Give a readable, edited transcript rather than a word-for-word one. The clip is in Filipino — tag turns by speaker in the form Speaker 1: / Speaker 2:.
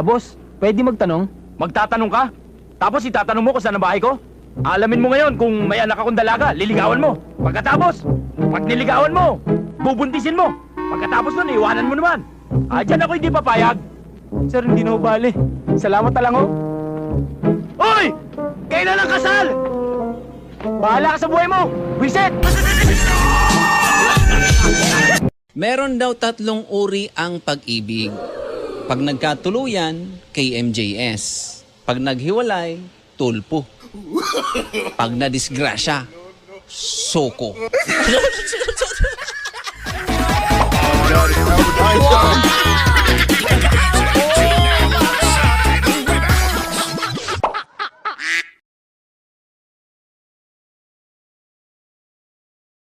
Speaker 1: Boss, pwede magtanong?
Speaker 2: Magtatanong ka? Tapos itatanong mo kung saan ang bahay ko? Alamin mo ngayon kung may anak akong dalaga, liligawan mo. Pagkatapos, pag niligawan mo, bubuntisin mo. Pagkatapos nun, iwanan mo naman. Diyan ako hindi papayag.
Speaker 1: Sir, hindi na ho bale. Salamat na lang ho.
Speaker 2: Hoy! Kailan ang kasal?
Speaker 1: Bahala ka sa buhay mo! Wiset!
Speaker 3: Meron daw 3 uri ang pag-ibig. Pag nagkatuluyan, KMJS. Pag naghiwalay, tulpo. Pag nadisgrasya, soko.